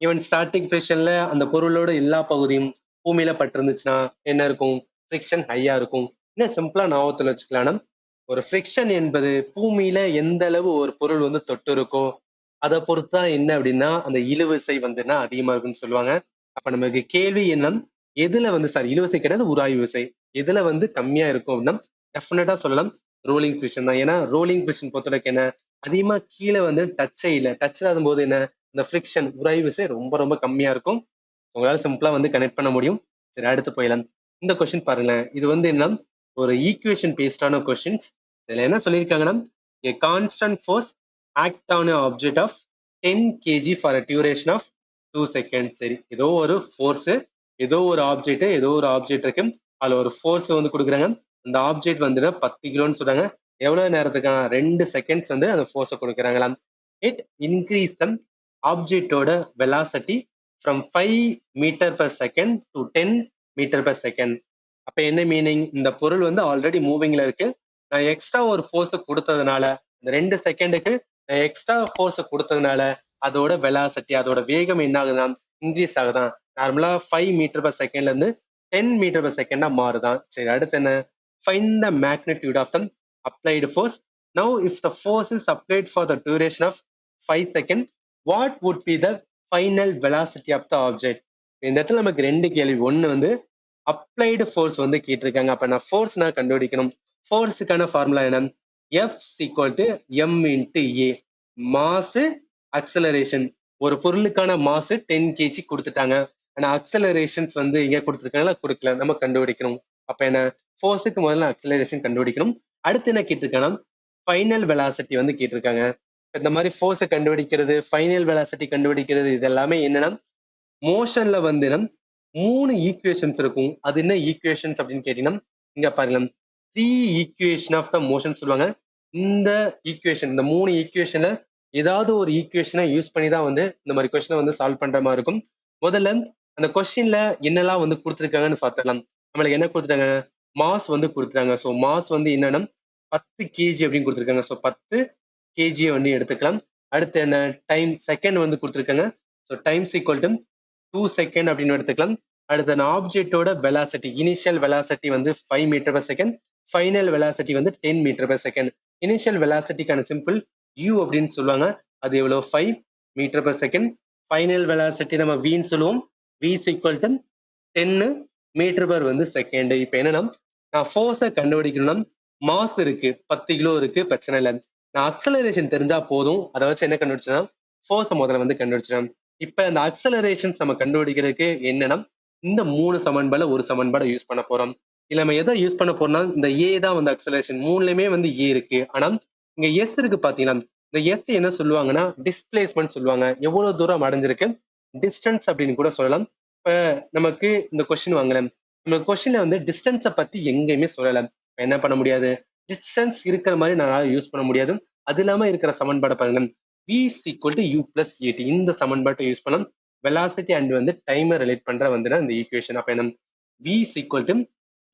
ஈவன் ஸ்டாட்டிக் ஃப்ரிக்ஷன்ல அந்த பொருளோட எல்லா பகுதியும் பூமியில பட்டிருந்துச்சுன்னா என்ன இருக்கும், ஃப்ரிக்ஷன் ஹையா இருக்கும். இன்னும் சிம்பிளா ஞாபகத்துல வச்சுக்கலாம், ஒரு ஃப்ரிக்ஷன் என்பது பூமியில எந்த அளவு ஒரு பொருள் வந்து தொட்டு இருக்கோ அதை பொறுத்துதான் என்ன அப்படின்னா அந்த இழுவிசை வந்துன்னா அதிகமா இருக்குன்னு சொல்லுவாங்க. அப்ப நமக்கு கேள்வி என்ன, எதுல வந்து சாரி இழுவிசை கிடையாது உராய்வு விசை, எதுல வந்து கம்மியா இருக்கும் அப்படின்னா டெஃபினட்டா சொல்லலாம் ரோலிங் ஃபிஷன் தான். ஏன்னா ரோலிங் ஃபிஷன் பொறுத்தவரைக்கும் என்ன அதிகமா கீழே வந்து டச்சே இல்லை, டச் ஆகும் போது என்ன இந்த ஃப்ரிக்ஷன் உராய்வு விசை ரொம்ப ரொம்ப கம்மியா இருக்கும். உங்களால சிம்பிளா வந்து கனெக்ட் பண்ண முடியும். சரி அடுத்து போயிடலாம். இந்த கொஸ்டின் பாருங்களேன், இது வந்து என்ன ஒரு ஈக்குவேஷன் பேஸ்டான கொஸ்டின்ஸ். இதுல என்ன சொல்லியிருக்காங்கன்னா a constant force act on an object of 10 kg for a duration of 2 seconds. சரி, ஏதோ ஒரு ஃபோர்ஸ், ஏதோ ஒரு ஆப்ஜெக்ட், ஏதோ ஒரு ஆப்ஜெக்ட் இருக்கு, அதுல ஒரு ஃபோர்ஸ் வந்து கொடுக்குறாங்க. அந்த ஆப்ஜெக்ட் வந்து 10 கிலோன்னு சொல்றாங்க. எவ்வளவு நேரத்துக்கு, 2 செகண்ட்ஸ் வந்து அந்த ஃபோர்ஸை கொடுக்குறாங்களாம். இட் இன்க்ரீஸ் த ஆப்ஜெக்டோட velocity from 5 metre per second to 10 metre per second. அப்ப என்ன மீனிங், இந்த பொருள் வந்து ஆல்ரெடி மூவிங்ல இருக்கு, நான் எக்ஸ்ட்ரா ஒரு ஃபோர்ஸ் கொடுத்ததுனால இந்த 2 செகண்டுக்கு நான் எக்ஸ்ட்ரா ஃபோர்ஸ் கொடுத்ததுனால அதோட வெலாசிட்டி அதோட வேகம் என்ன ஆகுதான், இன்க்ரீஸ் ஆகுதான். நார்மலா 5 மீட்டர் per செகண்ட்ல இருந்து 10 மீட்டர் per செகண்டா மாறுதான். சரி அடுத்து என்ன, find the magnitude of the applied force. Now if the force is applied for the duration of 5 second, what would be the final velocity of the object. இந்த இடத்துல நமக்கு 2 கேள்வி. ஒன்னு வந்து அப்ளைடு ஃபோர்ஸ் வந்து கேட்டிருக்காங்க. அப்ப நான் ஃபோர்ஸ் நான் கண்டுபிடிக்கணும். ஃபோர்ஸுக்கான ஃபார்முலா என்ன, F = m × a. Mass acceleration, ஒரு பொருளுக்கான மாஸ் 10 kg கொடுத்துட்டாங்க, ஆனா அக்சலரேஷன்ஸ் வந்து இங்க கொடுத்துருக்காங்களா, கொடுக்கல, நம்ம கண்டுபிடிக்கணும். அப்ப என்ன, ஃபோர்ஸுக்கு முதல்ல அக்சலரேஷன் கண்டுபிடிக்கணும். அடுத்து என்ன கேட்டிருக்காங்கன்னா ஃபைனல் வெலாசிட்டி வந்து கேட்டிருக்காங்க. இந்த மாதிரி ஃபோர்ஸை கண்டுபிடிக்கிறது, ஃபைனல் வெலாசிட்டி கண்டுபிடிக்கிறது, இது எல்லாமே என்னன்னா மோஷன்ல வந்து 3 ஈக்குவேஷன்ஸ் இருக்கும். அது என்ன ஈக்குவேஷன்ஸ் அப்படின்னு கேட்டீங்கன்னா இங்க பாருங்க, 3 ஈக்குவேஷன் ஆஃப் த மோஷன் சொல்லுவாங்க. இந்த ஈக்குவேஷன், இந்த 3 ஈக்குவேஷன்ல ஏதாவது ஒரு ஈக்குவேஷனை யூஸ் பண்ணி தான் வந்து இந்த மாதிரி கொஸ்டினை வந்து சால்வ் பண்ற மாதிரி இருக்கும். முதல்ல அந்த கொஸ்டின்ல என்னெல்லாம் வந்து கொடுத்துருக்காங்கன்னு பார்த்துக்கலாம். நம்மளுக்கு என்ன கொடுத்துட்டாங்க, மாஸ் வந்து கொடுத்துட்டாங்க. ஸோ மாஸ் வந்து என்னன்னா 10 kg அப்படின்னு கொடுத்துருக்காங்க. ஸோ 10 kg வந்து எடுத்துக்கலாம். அடுத்து என்ன, டைம் செகண்ட் வந்து கொடுத்துருக்காங்க. So times equal to 2 second அப்படின்னு எடுத்துக்கலாம். அடுத்து அந்த ஆப்ஜெக்டோட வெலாசிட்டி, இனிஷியல் வெலாசிட்டி வந்து 5 metre per second, final velocity வந்து 10 மீட்டர் per செகண்ட். இனிஷியல் வெலாசிட்டிக்கான சிம்பிள் u அப்படின்னு சொல்லுவாங்க. அது எவ்வளோ, 5 metre per second. Final velocity நம்ம வின்னு சொல்லுவோம். v is equal to 10 metre per வந்து செகண்ட். இப்போ என்னன்னா, நான் ஃபோர்ஸை கண்டுபிடிக்கணும்னா மாஸ் இருக்கு, 10 கிலோ இருக்கு, பிரச்சனை இல்லை. நான் அக்சலரேஷன் தெரிஞ்சா போதும். அதை வச்சு என்ன கண்டுபிடிச்சேன்னா ஃபோர்ஸை முதல்ல வந்து கண்டுபிடிச்சிடலாம். இப்ப இந்த அக்சலரேஷன்ஸ் நம்ம கண்டுபிடிக்கிறதுக்கு என்னன்னா, இந்த 3 சமன்பாடுல ஒரு சமன்பாடை யூஸ் பண்ண போறோம். இதுல நம்ம எதை யூஸ் பண்ண போறோம்னா, இந்த ஏ தான் வந்து அக்சலரேஷன். மூணுலயுமே வந்து ஏ இருக்கு. ஆனா இங்க எஸ் இருக்கு பாத்தீங்கன்னா, இந்த எஸ் என்ன சொல்லுவாங்கன்னா டிஸ்பிளேஸ்மெண்ட் சொல்லுவாங்க. எவ்வளவு தூரம் அடைஞ்சிருக்கு, டிஸ்டன்ஸ் அப்படின்னு கூட சொல்லலாம். இப்ப நமக்கு இந்த கொஸ்டின் வாங்கலாம், நம்ம கொஸ்டின்ல வந்து டிஸ்டன்ஸை பத்தி எங்கேயுமே சொல்லலாம். என்ன பண்ண முடியாது, டிஸ்டன்ஸ் இருக்கிற மாதிரி நான் யூஸ் பண்ண முடியாது. அது இல்லாம இருக்கிற சமன்பாடை பாருங்க, v is equal to u plus at. இந்த சமன்பாட்டை யூஸ் பண்ணலாம். வெலாசிட்டி அண்ட் வந்து டைமை ரிலேட் பண்ற வந்து இந்த ஈக்குவேஷன். அப்ப என்ன, v is equal to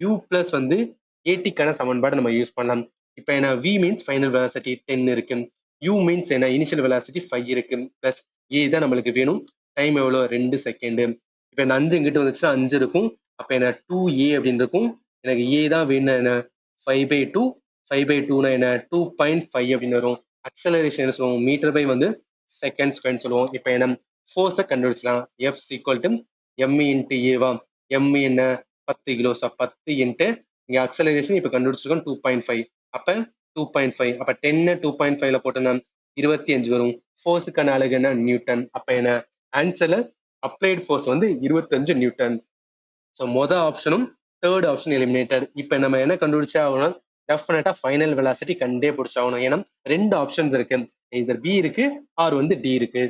u plus வந்து atக்கான சமன்பாடு நம்ம யூஸ் பண்ணலாம். இப்ப என்ன, v மீன்ஸ் ஃபைனல் வெலாசிட்டி 10 இருக்கு, u மீன்ஸ் என்ன, இனிஷியல் வெலாசிட்டி 5 இருக்கு, பிளஸ் a தான் நம்மளுக்கு வேணும். டைம் எவ்வளோ, 2 செகண்ட். இப்ப என்ன 5 இங்கிட்ட வந்துச்சுன்னா 5 இருக்கும். அப்ப என்ன 2a அப்படின்னு இருக்கும். எனக்கு a தான் வேணும். என்ன 5/2, 5/2னா என்ன 2.5 அப்படின்னு வரும். அக்சலரேஷன் என்ன சொல்லுவோம், மீட்டர் பை வந்து செகண்ட் ஸ்கொயர்னு சொல்லுவோம். இப்போ என்ன, ஃபோர்ஸை கண்டுபிடிச்சலாம். F equal to M into ஏவா, எம் என்ன 10 கிலோ. ஸோ 10 இன்ட்டு இங்கே அக்சலரேஷன் இப்போ கண்டுபிடிச்சிருக்கோம் 2.5. அப்போ 2.5, அப்போ 10 2.5ல போட்டோம்னா 25 வரும். ஃபோர்ஸுக்கான அலகு என்ன, நியூட்டன். அப்போ என்ன ஆன்சர்ல அப்ளைட் ஃபோர்ஸ் வந்து 25 நியூட்டன். ஸோ மொதல் ஆப்ஷனும் தேர்ட் ஆப்ஷன் எலிமினேட்டட். இப்போ நம்ம என்ன கண்டுபிடிச்சா ஆகணும், டெஃபினட்டா ஃபைனல் வெலாசிட்டி கண்டே பிடிச்சாகணும். ஏன்னா 2 ஆப்ஷன்ஸ் இருக்கு, இதர் பி இருக்கு ஆர் வந்து டி இருக்கு.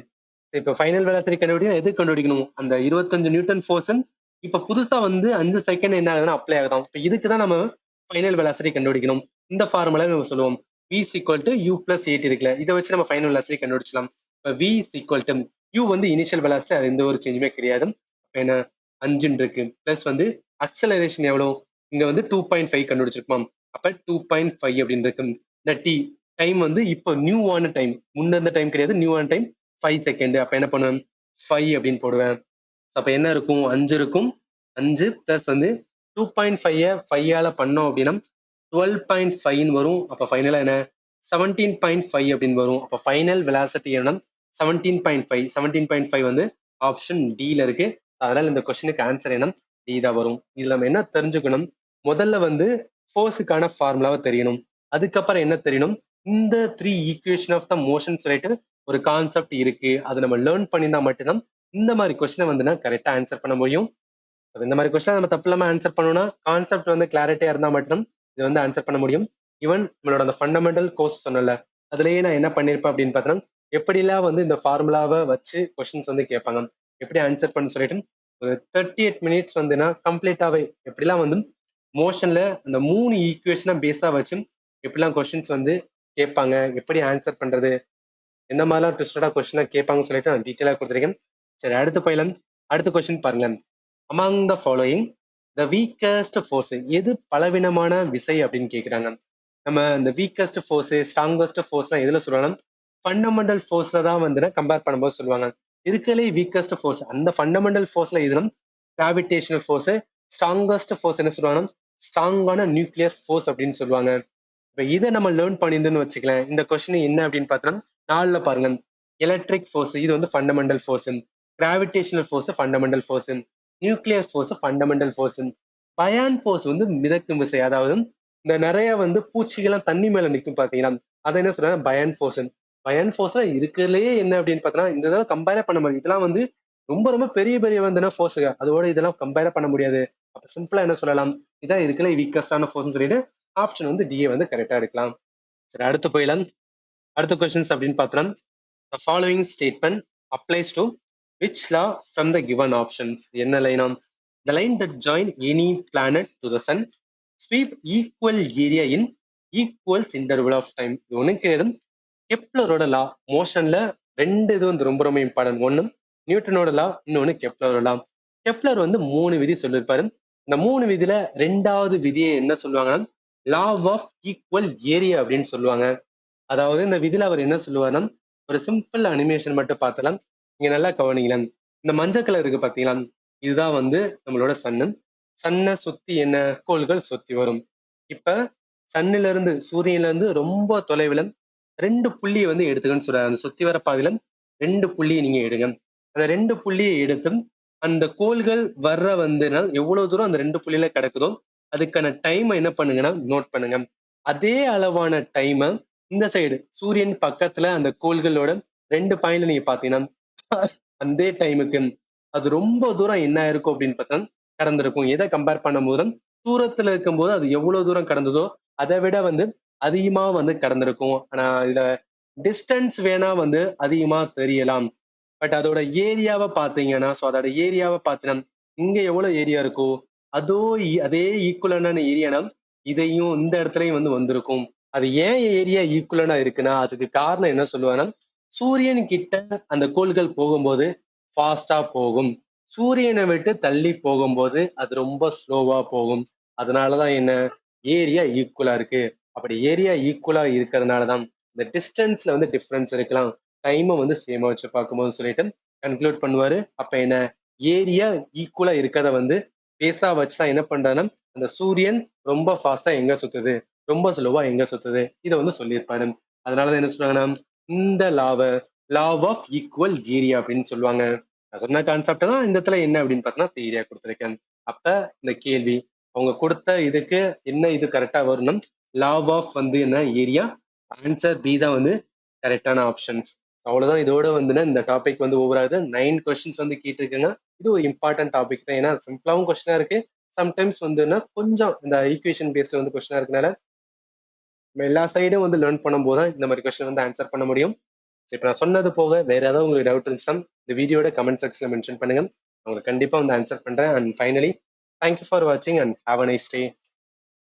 இப்போ ஃபைனல் வெலாசிட்டி கண்டுபிடிக்கணும், எது கண்டுபிடிக்கணும், அந்த 25 நியூட்டன் ஃபோர்ஸ். இப்போ புதுசா வந்து 5 செகண்ட் என்ன ஆகுதுன்னா அப்ளை ஆகுதான். இப்போ இதுக்கு தான் நம்ம ஃபைனல் வெலாசிட்டி கண்டுபிடிக்கணும். இந்த ஃபார்முலா நம்ம சொல்லுவோம், v is equal to u plus 8 இருக்குல்ல, இதை வச்சு நம்ம ஃபைனல் வெலாசிட்டி கண்டுபிடிச்சலாம். இப்போ v is equal to u வந்து இனிஷியல் வெலாசிட்டி, அது எந்த ஒரு சேஞ்சுமே கிடையாது. என்ன 5 இருக்கு, பிளஸ் வந்து அக்சலரேஷன் எவ்வளோ, இங்க வந்து 2.5 கண்டுபிடிச்சிருக்கோம். அப்ப 2.5 அப்படின்னு இருக்கு. இந்த டி டைம் வந்து இப்போ நியூ ஆன டைம், முன்ன இருந்த டைம் கிடையாது, நியூ ஆன டைம் 5 செகண்ட். அப்ப என்ன பண்ணுவேன், 5 அப்படின்னு போடுவேன். அப்ப என்ன இருக்கும், 5 இருக்கும். 5 பிளஸ் வந்து 2.5 5ஆல பண்ணோம் அப்படின்னா 12.5 வரும். அப்ப ஃபைனலா என்ன 17.5 அப்படின்னு வரும். அப்ப ஃபைனல் வெலாசிட்டி என்ன 17.5. 17.5 வந்து ஆப்ஷன் டில இருக்கு. அதனால இந்த கொஸ்டினுக்கு ஆன்சர் என்ன, டி தான் வரும். இதுல நம்ம என்ன தெரிஞ்சுக்கணும், முதல்ல வந்து ஃபோர்ஸுக்கான ஃபார்முலாவை தெரியணும். அதுக்கப்புறம் என்ன தெரியணும், இந்த 3 ஈக்குவேஷன் ஆஃப் த மோஷன் சொல்லிட்டு ஒரு கான்செப்ட் இருக்கு, அதை நம்ம லேர்ன் பண்ணியிருந்தா மட்டும்தான் இந்த மாதிரி கொஸ்டினை வந்து நான் கரெக்டா ஆன்சர் பண்ண முடியும். இந்த மாதிரி கொஸ்டின் நம்ம தப்பு இல்லாம ஆன்சர் பண்ணணும்னா கான்செப்ட் வந்து கிளாரிட்டியா இருந்தா மட்டும்தான் இது வந்து ஆன்சர் பண்ண முடியும். ஈவன் நம்மளோட அந்த ஃபண்டமெண்டல் கோர்ஸ் சொன்னல, அதுலயே நான் என்ன பண்ணிருப்பேன் அப்படின்னு பார்த்தோன்னா, எப்படிலாம் வந்து இந்த ஃபார்முலாவை வச்சு கொஸ்டின்ஸ் வந்து கேட்பாங்க, எப்படி ஆன்சர் பண்ண சொல்லிட்டு ஒரு 38 மினிட்ஸ் வந்துன்னா கம்ப்ளீட்டாவே எப்படிலாம் வந்து மோஷன்ல அந்த 3 ஈக்குவேஷனை பேஸா வச்சு எப்படிலாம் கொஸ்டின்ஸ் வந்து கேட்பாங்க, எப்படி ஆன்சர் பண்றது, எந்த மாதிரிலாம் ட்விஸ்டடா கொஸ்டினா கேட்பாங்கன்னு சொல்லிட்டு நான் டீட்டெயிலாக கொடுத்துருக்கேன். சரி, அடுத்து போயிடலாம். அடுத்த கொஸ்டின் பாருங்க, among the following the weakest force, எது பலவீனமான விசை அப்படின்னு கேட்குறாங்க. நம்ம இந்த வீக்கஸ்ட் ஃபோர்ஸ் ஸ்ட்ராங்கஸ்ட் ஃபோர்ஸ்லாம் எதுல சொல்லலாம், ஃபண்டமெண்டல் ஃபோர்ஸ்ல தான் வந்து கம்பேர் பண்ணும்போது சொல்லுவாங்க. இருக்கலே வீக்கஸ்ட் ஃபோர்ஸ் அந்த ஃபண்டமெண்டல் ஃபோர்ஸ்ல எதுனா கிராவிடேஷனல் ஃபோர்ஸ், ஸ்ட்ராங்கஸ்ட் ஃபோர்ஸ் என்ன சொல்லுவாங்கன்னா ஸ்ட்ராங்கான நியூக்ளியர் ஃபோர்ஸ் அப்படின்னு சொல்லுவாங்க. இப்போ இதை நம்ம லேர்ன் பண்ணியிருந்தோன்னு வச்சுக்கலாம். இந்த கொஸ்டின் என்ன அப்படின்னு பார்த்தோம்னா 4ல பாருங்க, எலக்ட்ரிக் ஃபோர்ஸ் இது வந்து fundamental force, gravitational force fundamental force, nuclear force fundamental force, பயான் ஃபோர்ஸ் வந்து மிதக்கும் விசை. அதாவது இந்த நிறைய வந்து பூச்சிகள்லாம் தண்ணி மேல நிற்கும் பார்த்தீங்கன்னா அதை என்ன சொல்றாங்க, பயான் ஃபோர்ஸ். பயான் ஃபோர்ஸ்ல இருக்கிறதுலயே என்ன அப்படின்னு பார்த்தோம்னா இந்த இதெல்லாம் கம்பேரே பண்ண முடியாது. இதெல்லாம் வந்து ரொம்ப ரொம்ப பெரிய பெரிய வந்து ஃபோர்ஸுங்க, அதோட இதெல்லாம் கம்பேரே பண்ண முடியாது. அப்ப சிம்பிளா என்ன சொல்லலாம், இதான் இருக்கல வீக்கஸ்டான ஃபோர்ஸ்னு சொல்லிட்டு ஆப்ஷன் வந்து டிஏ வந்து கரெக்டா எடுக்கலாம். சரி, அடுத்து போயிடலாம். அடுத்த கொஸ்டின்ஸ் அப்படின்னு பார்த்தோம்னா, the following statement applies to which law from the given options. என்ன லைனா, the line that join any planet to the sun sweep equal area in equals interval of time. இவனுக்கு எதுவும் கெப்லரோட லா, மோஷன்ல 2 இது வந்து ரொம்ப ரொம்ப இம்பார்ட்டன்ட். ஒன்னு நியூட்டனோட லா, இன்னொன்னு கெப்லரோட லா. கெப்லர் வந்து 3 விதி சொல்லியிருப்பாரு. இந்த 3 விதியில 2வது விதியை என்ன சொல்லுவாங்கன்னா லா ஆஃப் ஈக்குவல் ஏரியா அப்படின்னு சொல்லுவாங்க. அதாவது இந்த விதியில அவர் என்ன சொல்லுவாருன்னா ஒரு சிம்பிள் அனிமேஷன் மட்டும் பார்த்தலாம். நீங்க நல்லா கவனிங்களேன். இந்த மஞ்சள் கலர் இருக்கு பாத்தீங்களா, இதுதான் வந்து நம்மளோட சன்னு. சன்னை சுத்தி என்ன கோள்கள் சுத்தி வரும். இப்ப சன்னில இருந்து சூரியன்ல இருந்து ரொம்ப தொலைவில் 2 புள்ளியை வந்து எடுத்துக்கன்னு சொல்றாரு. அந்த சுத்தி வர பாதையில 2 புள்ளியை நீங்க எடுங்க. அந்த 2 புள்ளியை எடுத்து அந்த கோள்கள் வர்ற வந்து எவ்வளவு தூரம் அந்த 2 புள்ளியில கிடக்குதோ அதுக்கான டைமை என்ன பண்ணுங்கன்னா நோட் பண்ணுங்க. அதே அளவான டைமை இந்த சைடு சூரியன் பக்கத்துல அந்த கோள்களோட 2 பாயிண்ட்ல நீங்க பாத்தீங்கன்னா அந்த டைமுக்கு அது ரொம்ப தூரம் என்ன இருக்கும் அப்படின்னு பார்த்தா கடந்திருக்கும். எதை கம்பேர் பண்ணும்போது தூரத்துல இருக்கும்போது அது எவ்வளவு தூரம் கடந்ததோ அதை விட வந்து அதிகமா வந்து கடந்திருக்கும். ஆனா இதுல டிஸ்டன்ஸ் வேணா வந்து அதிகமா தெரியலாம். பட் அதோட ஏரியாவை பாத்தீங்கன்னா அதோட ஏரியாவை பார்த்தீங்கன்னா இங்க எவ்வளவு ஏரியா இருக்கோ அதே ஈக்குவலான ஏரியானா இதையும் இந்த இடத்துலயும் வந்து வந்திருக்கும். அது ஏன் ஏரியா ஈக்குவலனா இருக்குன்னா அதுக்கு காரணம் என்ன சொல்லுவாங்கன்னா சூரியன் கிட்ட அந்த கோள்கள் போகும்போது ஃபாஸ்டா போகும். சூரியனை விட்டு தள்ளி போகும்போது அது ரொம்ப ஸ்லோவா போகும். அதனாலதான் என்ன ஏரியா ஈக்குவலா இருக்கு. அப்படி ஏரியா ஈக்குவலா இருக்கிறதுனாலதான் இந்த டிஸ்டன்ஸ்ல வந்து டிஃபரன்ஸ் இருக்கலாம். டைமை வந்து சேமா வச்சு பார்க்கும்போது சொல்லிட்டு கன்க்ளூட் பண்ணுவாரு. அப்ப என்ன ஏரியா ஈக்குவலா இருக்கிறத வந்து பேஸா வச்சுதான் என்ன பண்றாருன்னா அந்த சூரியன் ரொம்ப ஃபாஸ்டா எங்க சுத்துது, ரொம்ப ஸ்லோவா எங்க சுத்துது, இதை வந்து சொல்லியிருப்பாரு. அதனாலதான் என்ன சொல்றாங்கன்னா இந்த லா ஆஃப் ஈக்குவல் ஏரியா அப்படின்னு சொல்லுவாங்க. நான் சொன்ன கான்செப்ட் தான் இந்த இடத்துல என்ன அப்படின்னு பார்த்தீங்கன்னா தியரியா கொடுத்துருக்கேன். அப்ப இந்த கேள்வி அவங்க கொடுத்த இதுக்கு என்ன இது கரெக்டா வரணும், லா ஆஃப் வந்து என்ன ஏரியா, ஆன்சர் பி தான் வந்து கரெக்டான ஆப்ஷன்ஸ். அவ்வளவுதான். இதோட வந்து இந்த டாபிக் வந்து ஓவர் ஆகுது. 9 கொஸ்டின்ஸ் வந்து கேட்டிருக்கேங்க. இது ஒரு இம்பார்ட்டன்ட் டாபிக் தான். ஏன்னா சிம்பிளாவும் கொஸ்டினா இருக்கு, சம்டைம்ஸ் வந்துன்னா கொஞ்சம் இந்த ஈக்குவேஷன் பேஸ்ட் வந்து கொஸ்டினா இருக்கனால நம்ம எல்லா சைடும் வந்து லேர்ன் பண்ணும்போது தான் இந்த மாதிரி கொஸ்டின் வந்து ஆன்சர் பண்ண முடியும். இப்போ நான் சொன்னது போக வேற ஏதாவது உங்களுக்கு டவுட் இருந்துச்சுன்னா இந்த வீடியோட கமெண்ட் செக்ஷன்ல மென்ஷன் பண்ணுங்க. உங்களுக்கு கண்டிப்பா வந்து ஆன்சர் பண்றேன். அண்ட் ஃபைனலி தேங்க்யூ ஃபார் வாட்சிங் and have a nice day.